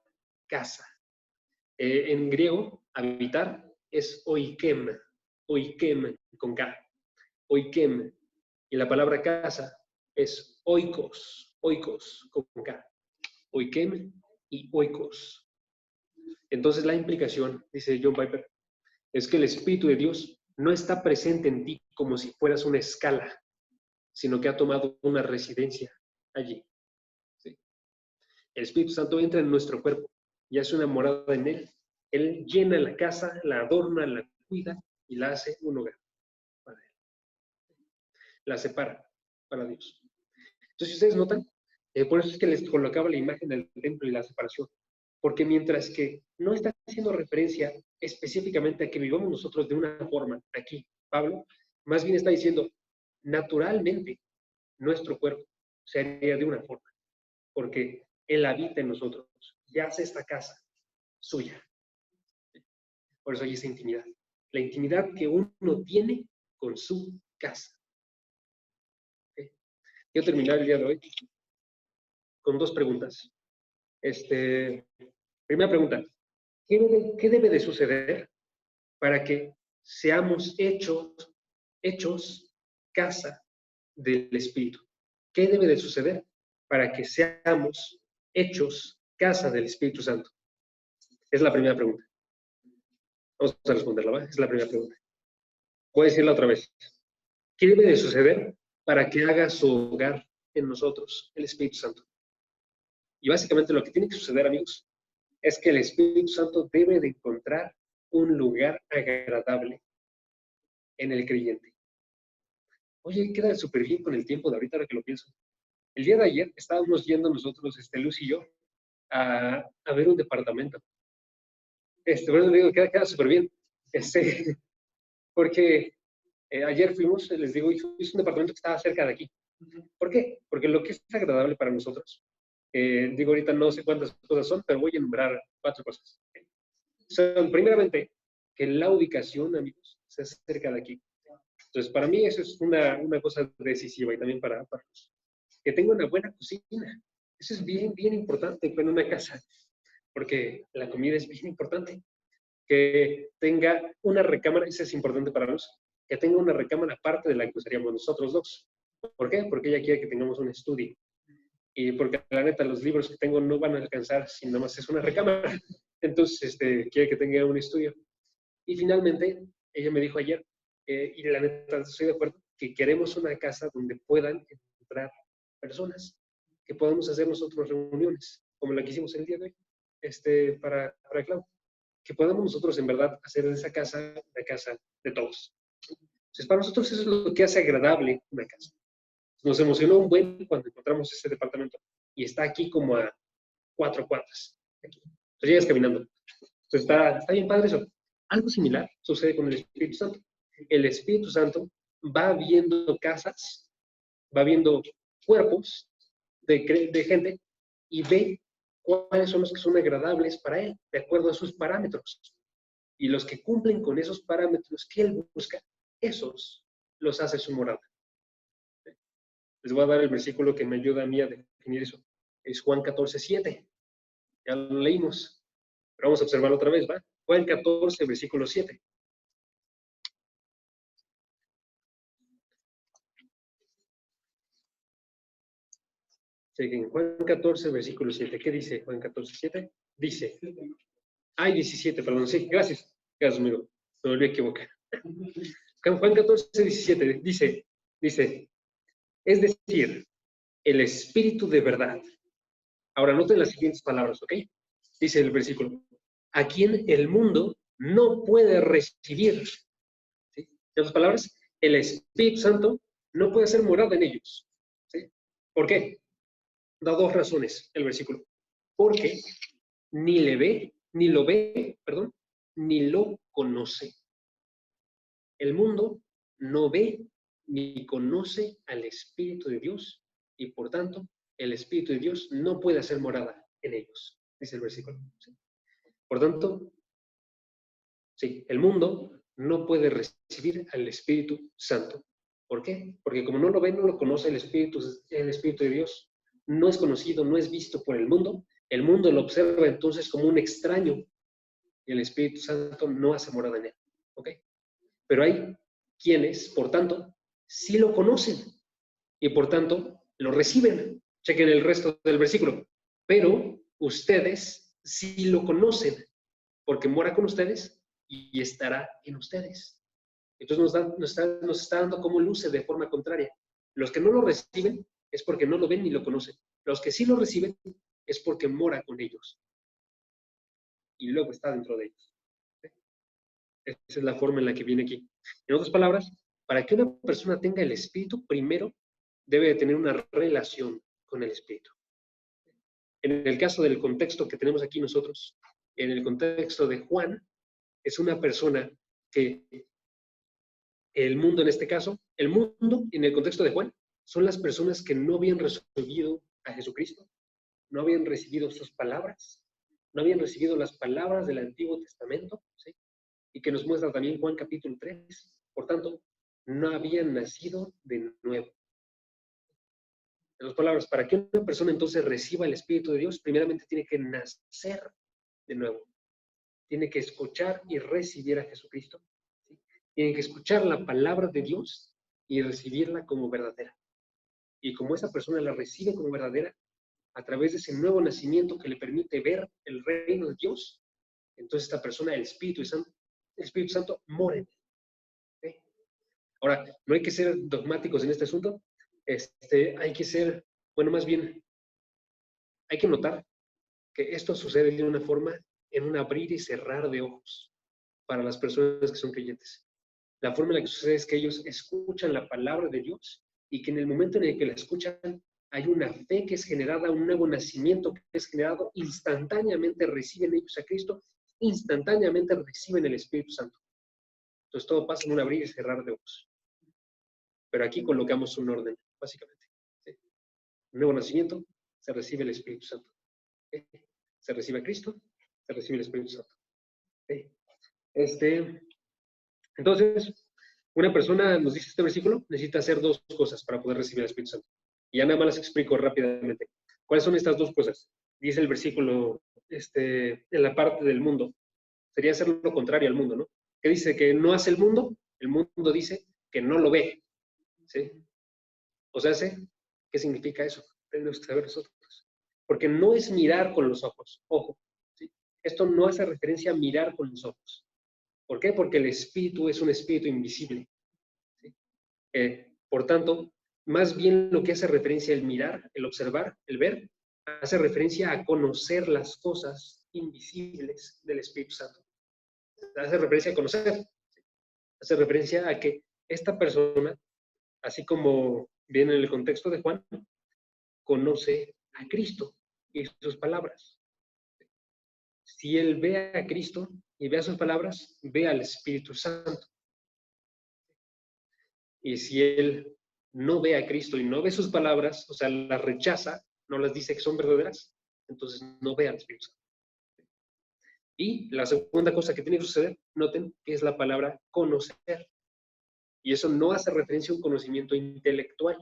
casa. En griego, habitar es oikem con K, oikem. Y la palabra casa es oikos con K, oikem y oikos. Entonces la implicación, dice John Piper, es que el Espíritu de Dios no está presente en ti como si fueras una escala, sino que ha tomado una residencia allí. ¿Sí? El Espíritu Santo entra en nuestro cuerpo y hace una morada en él. Él llena la casa, la adorna, la cuida y la hace un hogar para él. La separa para Dios. Entonces, si ustedes notan, por eso es que les colocaba la imagen del templo y la separación. Porque mientras que no está haciendo referencia específicamente a que vivamos nosotros de una forma, aquí, Pablo, más bien está diciendo, naturalmente, nuestro cuerpo se haría de una forma, porque Él habita en nosotros, ya hace esta casa suya. Por eso hay esa intimidad. La intimidad que uno tiene con su casa. ¿Okay? Quiero terminar el día de hoy con dos preguntas. Primera pregunta, ¿qué debe de suceder para que seamos hechos casa del Espíritu? ¿Qué debe de suceder para que seamos hechos casa del Espíritu Santo? Es la primera pregunta. Vamos a responderla, ¿va? Es la primera pregunta. Voy a decirla otra vez. ¿Qué debe de suceder para que haga su hogar en nosotros el Espíritu Santo? Y básicamente lo que tiene que suceder, amigos, es que el Espíritu Santo debe de encontrar un lugar agradable en el creyente. Oye, queda súper bien con el tiempo de ahorita, ahora que lo pienso. El día de ayer estábamos yendo nosotros, Luz y yo, a ver un departamento. Bueno, le digo, queda súper bien. Porque ayer fuimos, les digo, es un departamento que estaba cerca de aquí. ¿Por qué? Porque lo que es agradable para nosotros, digo, ahorita no sé cuántas cosas son, pero voy a enumerar 4 cosas. Son, primeramente, que la ubicación, amigos, sea cerca de aquí. Entonces, para mí eso es una cosa decisiva y también para que tenga una buena cocina. Eso es bien, bien importante en una casa, porque la comida es bien importante. Que tenga una recámara, eso es importante para nosotros, que tenga una recámara aparte de la que usaríamos nosotros dos. ¿Por qué? Porque ella quiere que tengamos un estudio. Y porque la neta, los libros que tengo no van a alcanzar si nada más es una recámara. Entonces, quiere que tenga un estudio. Y finalmente, ella me dijo ayer, y la neta estoy de acuerdo, que queremos una casa donde puedan entrar personas, que podamos hacer nosotros reuniones, como la que hicimos el día de hoy, para Clau. Que podamos nosotros en verdad hacer de esa casa la casa de todos. Entonces, para nosotros eso es lo que hace agradable una casa. Nos emocionó un buen cuando encontramos ese departamento y está aquí como a 4 cuadras. Aquí. Entonces llegas caminando. Entonces está bien padre eso. Algo similar sucede con el Espíritu Santo. El Espíritu Santo va viendo casas, va viendo cuerpos de gente y ve cuáles son los que son agradables para él, de acuerdo a sus parámetros. Y los que cumplen con esos parámetros que él busca, esos los hace su morada. Les voy a dar el versículo que me ayuda a mí a definir eso. Es Juan 14:7. Ya lo leímos. Pero vamos a observarlo otra vez, ¿va? Juan 14, versículo 7. Chequen, Juan 14, versículo 7. ¿Qué dice Juan 14, 7? Dice, 17, perdón, sí, gracias. Gracias, amigo. Me volví a equivocar. Juan 14, 17 dice, es decir, el Espíritu de verdad. Ahora noten las siguientes palabras, ¿ok? Dice el versículo, a quien el mundo no puede recibir. ¿Sí? En otras palabras, el Espíritu Santo no puede ser morada en ellos. ¿Sí? ¿Por qué? Da dos razones el versículo. Porque ni lo ve, ni lo conoce. El mundo no ve ni conoce al Espíritu de Dios y por tanto el Espíritu de Dios no puede hacer morada en ellos, dice el versículo. ¿Sí? Por tanto, sí, el mundo no puede recibir al Espíritu Santo. ¿Por qué? Porque como no lo ve, no lo conoce el Espíritu de Dios. No es conocido, no es visto por el mundo lo observa entonces como un extraño y el Espíritu Santo no hace morada en él. ¿Ok? Pero hay quienes, por tanto, sí lo conocen y por tanto lo reciben. Chequen el resto del versículo. Pero ustedes sí lo conocen porque mora con ustedes y estará en ustedes. Entonces nos está dando como luce de forma contraria. Los que no lo reciben es porque no lo ven ni lo conocen. Los que sí lo reciben es porque mora con ellos y luego está dentro de ellos. Esa es la forma en la que viene aquí. En otras palabras, para que una persona tenga el Espíritu, primero debe de tener una relación con el Espíritu. En el caso del contexto que tenemos aquí nosotros, en el contexto de Juan, es una persona que el mundo en este caso, el mundo en el contexto de Juan, son las personas que no habían recibido a Jesucristo, no habían recibido sus palabras, no habían recibido las palabras del Antiguo Testamento, ¿sí? Y que nos muestra también Juan capítulo 3. Por tanto, no habían nacido de nuevo. En otras palabras, para que una persona entonces reciba el Espíritu de Dios, primeramente tiene que nacer de nuevo. Tiene que escuchar y recibir a Jesucristo. ¿Sí? Tiene que escuchar la palabra de Dios y recibirla como verdadera. Y como esa persona la recibe como verdadera, a través de ese nuevo nacimiento que le permite ver el reino de Dios, entonces esta persona, el Espíritu Santo mora en él. ¿Sí? Ahora, no hay que ser dogmáticos en este asunto. Hay que ser, bueno, más bien, hay que notar que esto sucede de una forma, en un abrir y cerrar de ojos para las personas que son creyentes. La forma en la que sucede es que ellos escuchan la palabra de Dios y que en el momento en el que la escuchan hay una fe que es generada, un nuevo nacimiento que es generado, instantáneamente reciben ellos a Cristo, instantáneamente reciben el Espíritu Santo. Entonces todo pasa en un abrir y cerrar de ojos. Pero aquí colocamos un orden, básicamente. ¿Sí? Un nuevo nacimiento, se recibe el Espíritu Santo. ¿Sí? Se recibe a Cristo, se recibe el Espíritu Santo. ¿Sí? Entonces, una persona, nos dice este versículo, necesita hacer dos cosas para poder recibir el Espíritu Santo. Y ya nada más las explico rápidamente. ¿Cuáles son estas dos cosas? Dice el versículo, en la parte del mundo. Sería hacer lo contrario al mundo, ¿no? ¿Qué dice? Que no hace el mundo dice que no lo ve. ¿Sí? O sea, ¿qué significa eso? Tenemos que saber nosotros. Porque no es mirar con los ojos. Ojo. ¿Sí? Esto no hace referencia a mirar con los ojos. ¿Por qué? Porque el espíritu es un espíritu invisible. ¿Sí? Por tanto, más bien lo que hace referencia el mirar, el observar, el ver, hace referencia a conocer las cosas invisibles del Espíritu Santo. Hace referencia a conocer. Hace referencia a que esta persona, así como viene en el contexto de Juan, conoce a Cristo y sus palabras. Si él ve a Cristo y ve a sus palabras, ve al Espíritu Santo. Y si él no ve a Cristo y no ve sus palabras, o sea, las rechaza, no las dice que son verdaderas, entonces no ve al Espíritu Santo. Y la segunda cosa que tiene que suceder, noten que es la palabra conocer. Y eso no hace referencia a un conocimiento intelectual.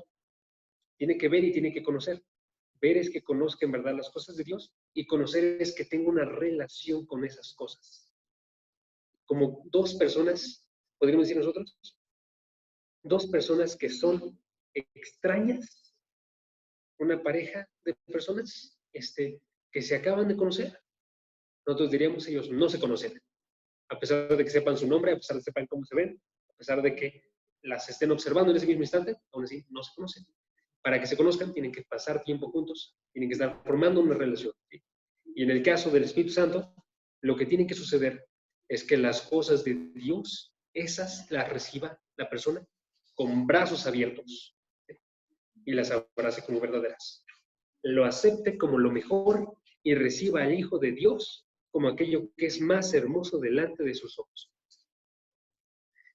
Tiene que ver y tiene que conocer. Ver es que conozca en verdad las cosas de Dios y conocer es que tenga una relación con esas cosas. Como dos personas, podríamos decir nosotros, dos personas que son extrañas, una pareja de personas que se acaban de conocer. Nosotros diríamos ellos no se conocen, a pesar de que sepan su nombre, a pesar de que sepan cómo se ven, a pesar de que las estén observando en ese mismo instante, aún así no se conocen. Para que se conozcan tienen que pasar tiempo juntos, tienen que estar formando una relación. ¿Sí? Y en el caso del Espíritu Santo, lo que tiene que suceder es que las cosas de Dios, esas las reciba la persona con brazos abiertos, ¿sí? Y las abrace como verdaderas. Lo acepte como lo mejor y reciba al Hijo de Dios como aquello que es más hermoso delante de sus ojos.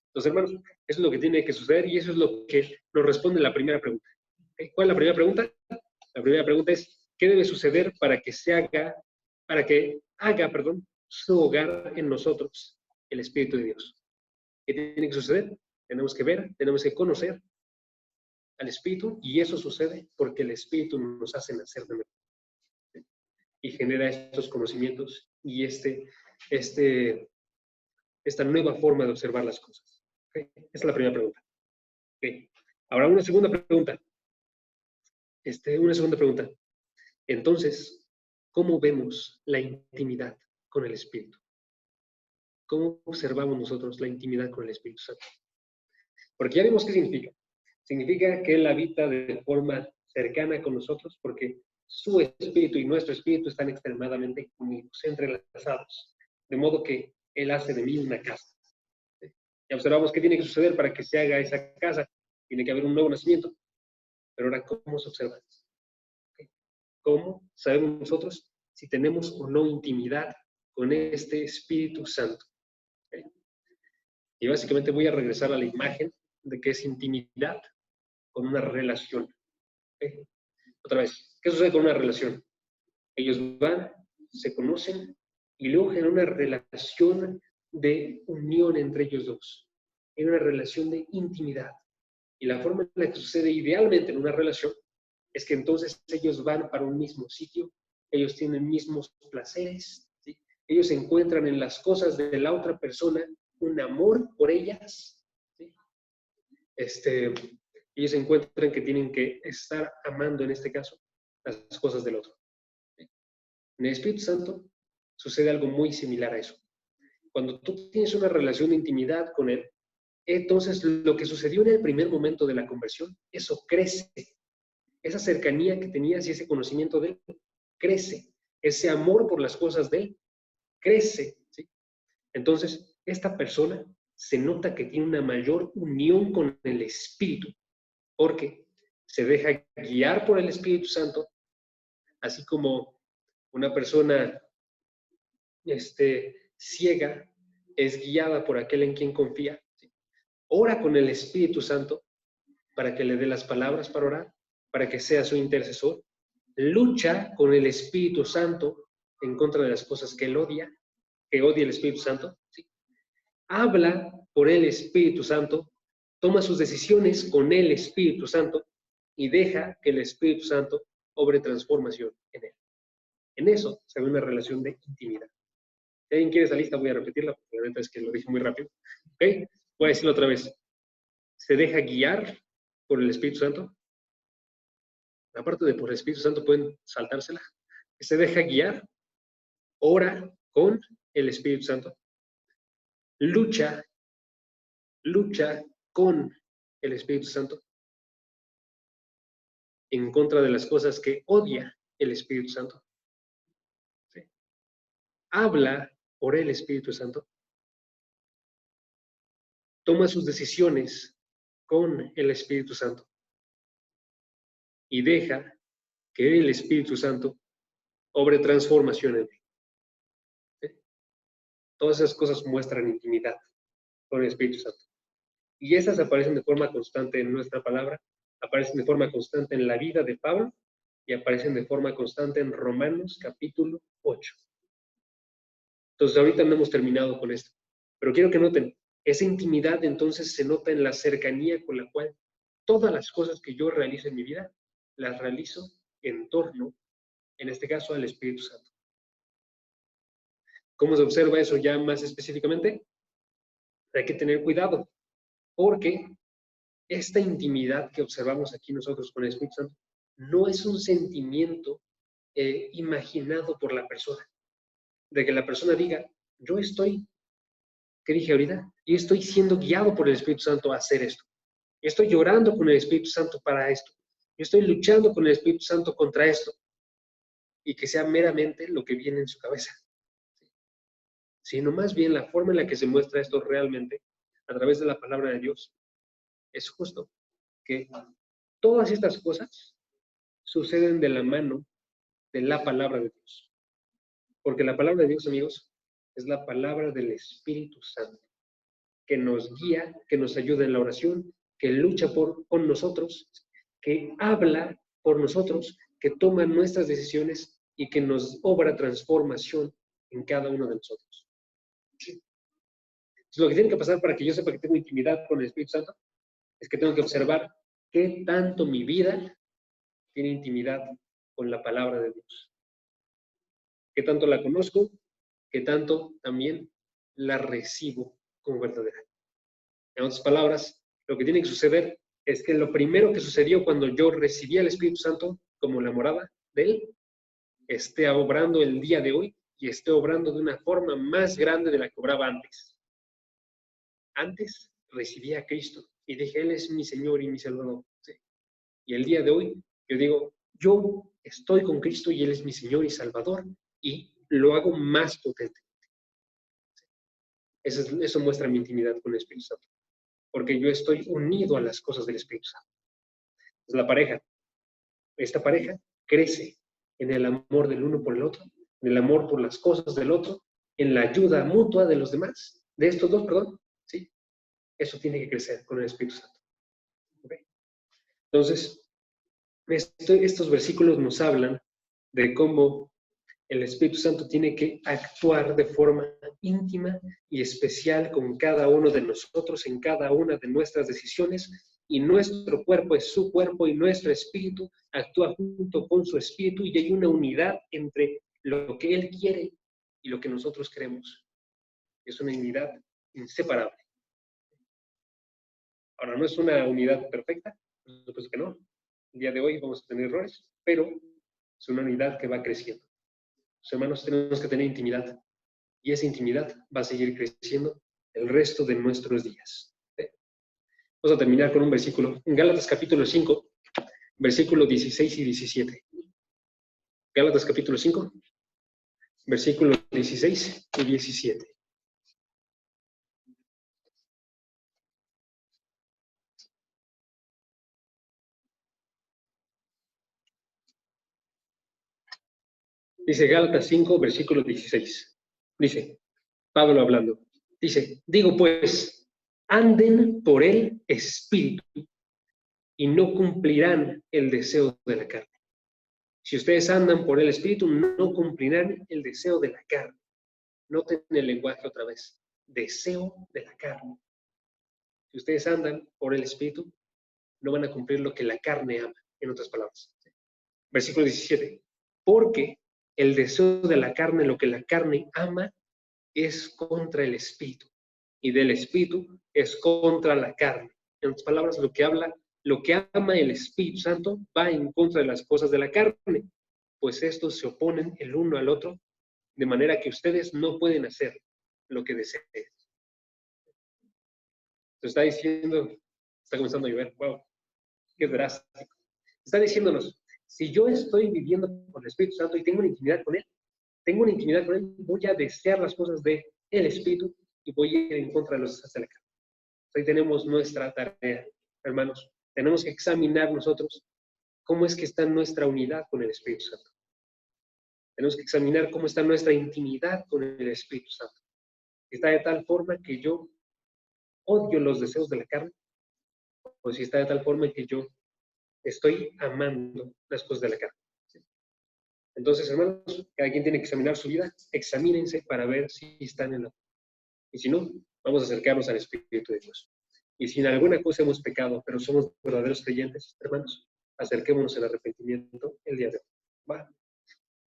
Entonces, hermanos, eso es lo que tiene que suceder y eso es lo que nos responde la primera pregunta. ¿Okay? ¿Cuál es la primera pregunta? La primera pregunta es, ¿qué debe suceder para que haga, su hogar en nosotros el Espíritu de Dios? ¿Qué tiene que suceder? Tenemos que ver, tenemos que conocer al Espíritu y eso sucede porque el Espíritu nos hace nacer de nuevo y genera estos conocimientos y esta nueva forma de observar las cosas. ¿Okay? Esa es la primera pregunta. ¿Okay? Ahora una segunda pregunta. Entonces, ¿cómo vemos la intimidad con el Espíritu? ¿Cómo observamos nosotros la intimidad con el Espíritu Santo? Porque ya vemos qué significa. Significa que Él habita de forma cercana con nosotros porque su espíritu y nuestro espíritu están extremadamente unidos, entrelazados. De modo que Él hace de mí una casa. Ya observamos qué tiene que suceder para que se haga esa casa. Tiene que haber un nuevo nacimiento. Pero ahora, ¿cómo se observa? ¿Cómo sabemos nosotros si tenemos o no intimidad con este Espíritu Santo? ¿Okay? Y básicamente voy a regresar a la imagen de que es intimidad con una relación. ¿Okay? Otra vez, ¿qué sucede con una relación? Ellos van, se conocen y luego generan una relación de unión entre ellos dos. Hay una relación de intimidad. Y la forma en la que sucede idealmente en una relación es que entonces ellos van para un mismo sitio, ellos tienen mismos placeres, ¿sí? Ellos encuentran en las cosas de la otra persona un amor por ellas, ¿sí? Ellos encuentran que tienen que estar amando, en este caso, las cosas del otro. ¿Sí? En el Espíritu Santo sucede algo muy similar a eso. Cuando tú tienes una relación de intimidad con Él, entonces lo que sucedió en el primer momento de la conversión, eso crece. Esa cercanía que tenías y ese conocimiento de Él crece. Ese amor por las cosas de Él crece. ¿Sí? Entonces, esta persona se nota que tiene una mayor unión con el Espíritu, porque se deja guiar por el Espíritu Santo, así como una persona ciega es guiada por aquel en quien confía. ¿Sí? Ora con el Espíritu Santo para que le dé las palabras para orar, para que sea su intercesor. Lucha con el Espíritu Santo en contra de las cosas que él odia, que odia el Espíritu Santo. ¿Sí? Habla por el Espíritu Santo, toma sus decisiones con el Espíritu Santo y deja que el Espíritu Santo obre transformación en él. En eso se ve una relación de intimidad. Si alguien quiere esa lista, voy a repetirla, porque la verdad es que lo dije muy rápido. ¿Okay? Voy a decirlo otra vez. Se deja guiar por el Espíritu Santo. Aparte de por el Espíritu Santo, pueden saltársela. Se deja guiar, ora con el Espíritu Santo, lucha con el Espíritu Santo en contra de las cosas que odia el Espíritu Santo. ¿Sí? Habla por el Espíritu Santo, toma sus decisiones con el Espíritu Santo y deja que el Espíritu Santo obre transformación en él. ¿Sí? Todas esas cosas muestran intimidad con el Espíritu Santo. Y esas aparecen de forma constante en nuestra palabra, aparecen de forma constante en la vida de Pablo y aparecen de forma constante en Romanos capítulo 8. Entonces ahorita no hemos terminado con esto, pero quiero que noten, esa intimidad entonces se nota en la cercanía con la cual todas las cosas que yo realizo en mi vida, las realizo en torno, en este caso, al Espíritu Santo. ¿Cómo se observa eso ya más específicamente? Hay que tener cuidado, porque esta intimidad que observamos aquí nosotros con el Espíritu Santo no es un sentimiento imaginado por la persona, de que la persona diga, yo estoy, ¿qué dije ahorita? Yo estoy siendo guiado por el Espíritu Santo a hacer esto. Estoy llorando con el Espíritu Santo para esto. Yo estoy luchando con el Espíritu Santo contra esto. Y que sea meramente lo que viene en su cabeza. Sino más bien la forma en la que se muestra esto realmente a través de la palabra de Dios. Es justo que todas estas cosas suceden de la mano de la palabra de Dios. Porque la palabra de Dios, amigos, es la palabra del Espíritu Santo, que nos guía, que nos ayuda en la oración, que lucha con nosotros, que habla por nosotros, que toma nuestras decisiones y que nos obra transformación en cada uno de nosotros. Entonces, lo que tiene que pasar para que yo sepa que tengo intimidad con el Espíritu Santo es que tengo que observar qué tanto mi vida tiene intimidad con la palabra de Dios. Qué tanto la conozco, qué tanto también la recibo como verdadera. En otras palabras, lo que tiene que suceder es que lo primero que sucedió cuando yo recibí al Espíritu Santo como la morada de Él, esté obrando el día de hoy y esté obrando de una forma más grande de la que obraba antes. Antes recibí a Cristo y dije, Él es mi Señor y mi Salvador. ¿Sí? Y el día de hoy yo digo, yo estoy con Cristo y Él es mi Señor y Salvador y lo hago más potente. Eso muestra mi intimidad con el Espíritu Santo, porque yo estoy unido a las cosas del Espíritu Santo. Es la pareja. Esta pareja crece en el amor del uno por el otro, en el amor por las cosas del otro, en la ayuda mutua de los demás, de estos dos, perdón, ¿sí? Eso tiene que crecer con el Espíritu Santo. ¿Okay? Entonces, estos versículos nos hablan de cómo el Espíritu Santo tiene que actuar de forma íntima y especial con cada uno de nosotros en cada una de nuestras decisiones, y nuestro cuerpo es su cuerpo y nuestro espíritu actúa junto con su espíritu y hay una unidad entre lo que Él quiere y lo que nosotros queremos. Es una unidad inseparable. Ahora, no es una unidad perfecta, por supuesto que no. El día de hoy vamos a tener errores, pero es una unidad que va creciendo. Los hermanos, tenemos que tener intimidad y esa intimidad va a seguir creciendo el resto de nuestros días. ¿Sí? Vamos a terminar con un versículo en Gálatas capítulo 5, versículos 16 y 17. Gálatas capítulo 5, versículos 16 y 17. Dice Gálatas 5, versículo 16. Dice, Pablo hablando, dice, digo pues, anden por el Espíritu y no cumplirán el deseo de la carne. Si ustedes andan por el Espíritu, no cumplirán el deseo de la carne. Noten el lenguaje otra vez. Deseo de la carne. Si ustedes andan por el Espíritu, no van a cumplir lo que la carne ama, en otras palabras. Versículo 17. Porque el deseo de la carne, lo que la carne ama, es contra el Espíritu. Y del Espíritu es contra la carne. En otras palabras, lo que ama el Espíritu Santo va en contra de las cosas de la carne, pues estos se oponen el uno al otro, de manera que ustedes no pueden hacer lo que deseen. Se está diciendo, está comenzando a llover, wow, qué drástico. Está diciéndonos, si yo estoy viviendo con el Espíritu Santo y tengo una intimidad con Él, voy a desear las cosas del Espíritu y voy a ir en contra de los deseos de la carne. Ahí tenemos nuestra tarea, hermanos. Tenemos que examinar nosotros cómo es que está nuestra unidad con el Espíritu Santo. Tenemos que examinar cómo está nuestra intimidad con el Espíritu Santo. ¿Está de tal forma que yo odio los deseos de la carne? ¿O si está de tal forma que yo estoy amando las cosas de la carne? Entonces, hermanos, cada quien tiene que examinar su vida. Examínense para ver si están en la... Y si no, vamos a acercarnos al Espíritu de Dios. Y si en alguna cosa hemos pecado, pero somos verdaderos creyentes, hermanos, acerquémonos al arrepentimiento el día de hoy. ¿Va?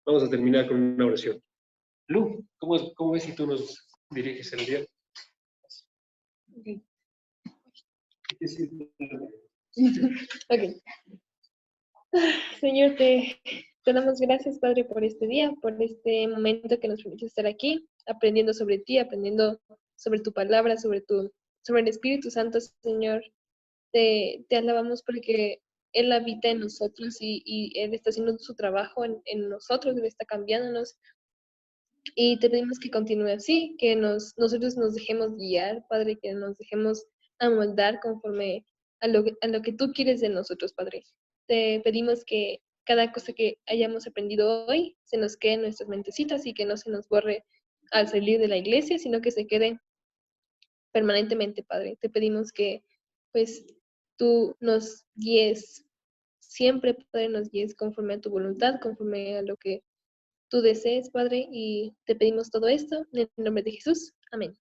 Vamos a terminar con una oración. Lu, ¿cómo ves si tú nos diriges el día? Ok. Ok. Señor, te damos gracias, Padre, por este día, por este momento que nos permite estar aquí, aprendiendo sobre ti, aprendiendo sobre tu palabra, sobre el Espíritu Santo, Señor. Te alabamos porque Él habita en nosotros y Él está haciendo su trabajo en nosotros, Él está cambiándonos. Y te pedimos que continúe así, que nosotros nos dejemos guiar, Padre, que nos dejemos amoldar conforme a lo que tú quieres de nosotros, Padre. Te pedimos que cada cosa que hayamos aprendido hoy se nos quede en nuestras mentecitas y que no se nos borre al salir de la iglesia, sino que se quede permanentemente, Padre. Te pedimos que, pues, tú nos guíes siempre, Padre, nos guíes conforme a tu voluntad, conforme a lo que tú desees, Padre, y te pedimos todo esto en el nombre de Jesús. Amén.